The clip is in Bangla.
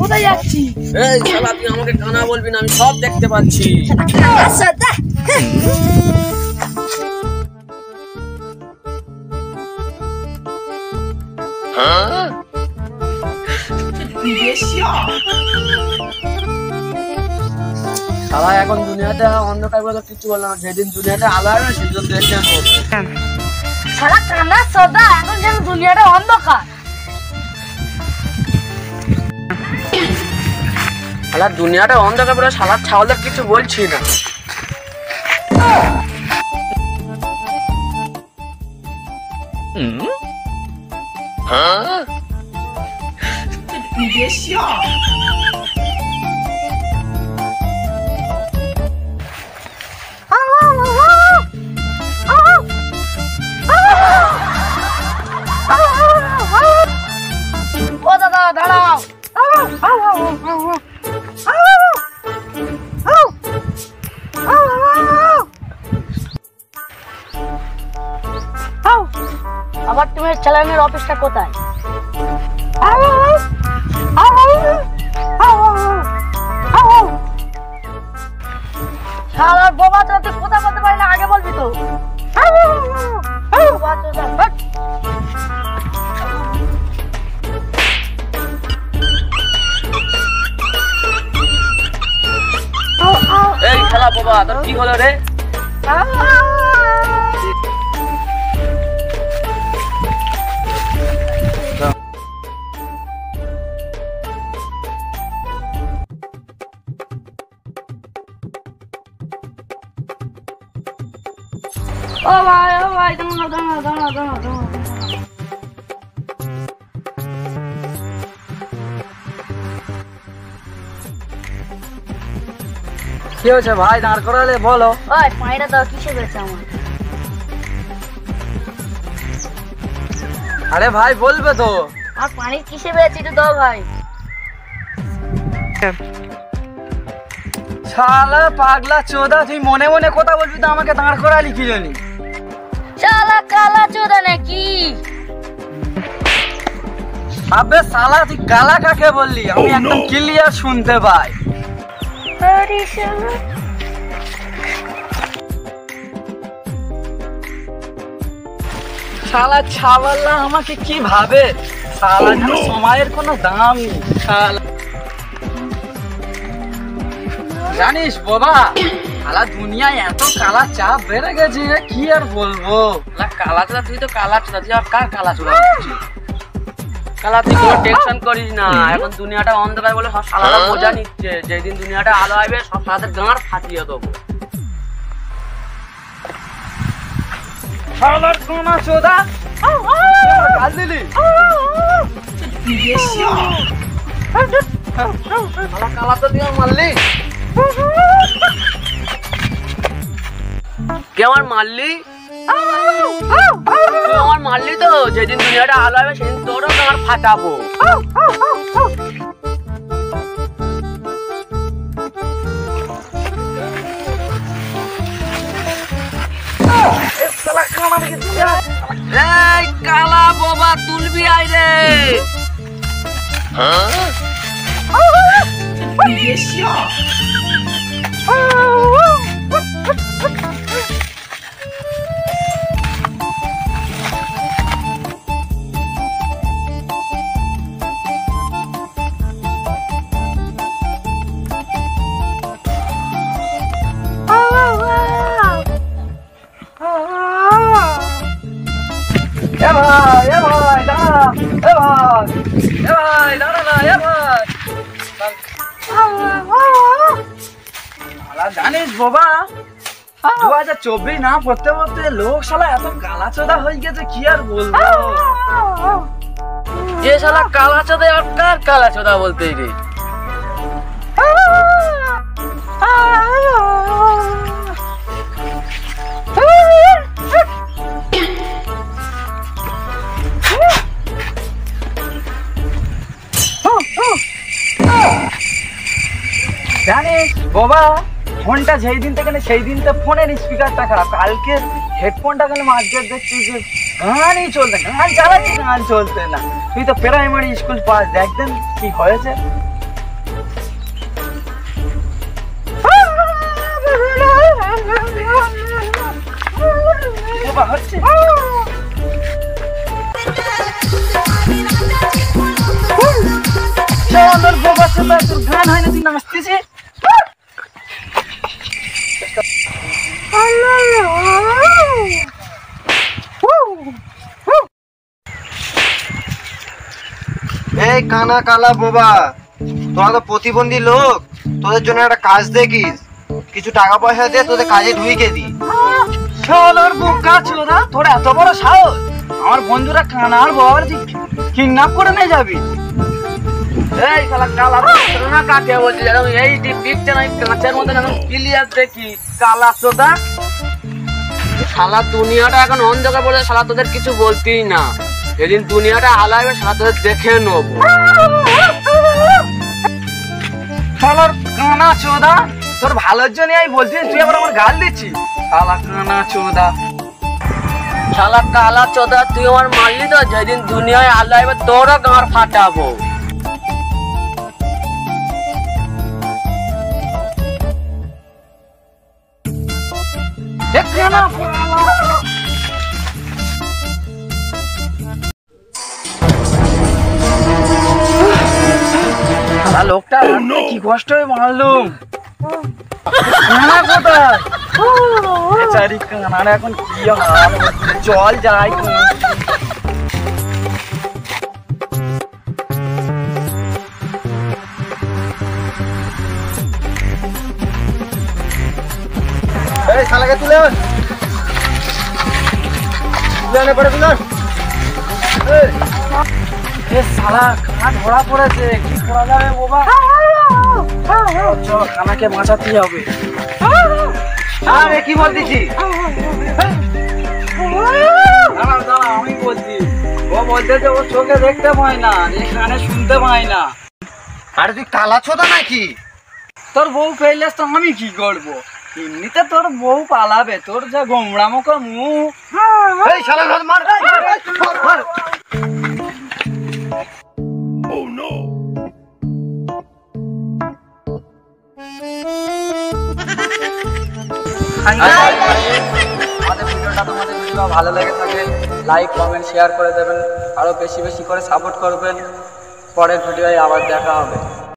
কোথায় যাচ্ছি? এই শালা তুই আমাকে কানা বলবি না, আমি সব দেখতে পাচ্ছি। শালা এখন দুনিয়াতে অন্ধকার বলে কিছু বললাম, যেদিন দুনিয়াতে আলো হবে সেদিন দেখতে বলবো। শালা কানা সদা, এখন যেন দুনিয়াটা অন্ধকার। শালা দুনিয়াটা অন্ধকার বলে শালা ছাওয়ালের কিছু বলছি না। ও দাদা দাঁড়াও। আবার তুমি চালানের অফিসটা কোথায়? শালার বোবা তো তুই কোথায় বলতে পারি না, আগে বলবি তো। এই শালা বাবা, তোর কি হলো রে? ও ভাই দাঁড়াও। কি হয়েছে ভাই, দাঁড় করালে বলো। ওই পানিটা দাও, কিসে বেড়েছে আমার? আরে ভাই বলবে তো। আর পানি কিসে বেড়েছে একটু দাও ভাই। শালা পাগলা চোদা, তুই মনে মনে কথা বলবি তো আমাকে দাঁড় করালি কি জানি? শালা কালা চোদা নাকি? আবে শালা তুই গালা কাকে বললি? আমি একদম ক্লিয়ার শুনতে পাই। আরে শালা শালা ছাওয়াল্লা আমাকে কি ভাবে? শালা যেন সময়ের কোনো দাম নেই। শালা জানিস বাবা, শালা দুনিয়ায় এত কালা চাপ বেড়ে গেছে, কি আর বলবো। কালা চোদা, তুই তো কালা চোদা, তুই আর কার কালা চোদা? কালা তুই কোনো টেনশন করিস না, এখন দুনিয়াটা অন্ধকার বলে সব শালারা মজা নিচ্ছে। যেদিন দুনিয়াটা আলো আসবে সব শালাদের গাঁড় ফাটিয়ে দেবো। শালার কোনা চোদা, গাল দিলি? শালা কালা তো তুই মারলি? কে আমার মারলি? তুই আমার মারলি তো? যেদিন দুনিয়াটা আলো হবে সেদিন তোরও আমার ফাটাবো। এই কালা বাবা তুলবি আই রে। জানিস বাবা, 2024 না পড়তে পড়তে লোক শালা এত কালা চোদা হয়ে গেছে, কি আর বলবো। যে শালা কালা চোদা আর কার কালা চোদা বলতে রে? জানিস বাবা, ফোনটা যেই দিন থেকে সেই দিন তো ফোনের স্পিকারটা খারাপ। কালকে হেডফোনটা গেলে মার্কেট দেখছি যে গানই চলতে, গান চালাচ্ছি গান চলতে না। তুই তো প্রাইমারি স্কুল পাস, দেখবেন কি হয়েছে। বাবা হচ্ছে চল বাবা চল তোর গান হয় না তুই নাচতেছি এই কানা কালা বোবা, তোরা তো প্রতিবন্ধী লোক, তোদের জন্য একটা কাজ দেখিস, কিছু টাকা পয়সা দিয়ে তোদের কাজে ঢুইকে দি। শালার বোকা ছোড়া, তোর এত বড় সাহস! আমার বন্ধুরা কানার বাবার কিডন্যাপ করে নিয়ে যাবি? এই শালা কালা না কাকে বলছিস? এই পিকচার আমি কাঁচের মধ্যে এখন ক্লিয়ার দেখি কালা চোদা। শালা দুনিয়াটা এখন অন্ধকার পড়ে, শালা তোদের কিছু বলতেই না। যেদিন দুনিয়াটা আলাইবে শালা তোদের দেখে নেবো। শালার কানা চোদা, তোর ভালোর জন্য আমি বলছিস, তুই আবার আমার গাল দিচ্ছিস? শালা কানা চোদা, শালা কালা চোদা, তুই আমার মারলি তো, যেদিন দুনিয়ায় আলাইবে তোরও গাঁর ফাটাবো। লোকটা কি কষ্ট হয়ে মারলুম। কানা কোথায়? বেচারি কানার এখন কি হাল, চল যাই। এই শালাকে তুলে আন, তুলে আনে পরে তুলে আন। এ শালা কানা ধরা পড়েছে, কি করা যাবে বাবা? চল কানাকে বাঁচাতে হবে। আরে কি বলতেছি? আমি বলছি, ও বলতেছে ও চোখে দেখতে পায় না, কানে শুনতে পায় না। আরে তুই কালা ছোদা নাকি? তোর বউ পেলে তো আমি কি করবো? এমনিতে তোর বউ পালাবে, তোর যা গোমড়া মুখো মুখ। এই শালা মার মার। আমাদের ভিডিওটা তোমাদের ভালো লেগে থাকে লাইক কমেন্ট শেয়ার করে দেবেন, আরো বেশি বেশি করে সাপোর্ট করবেন। পরের ভিডিওয় আবার দেখা হবে।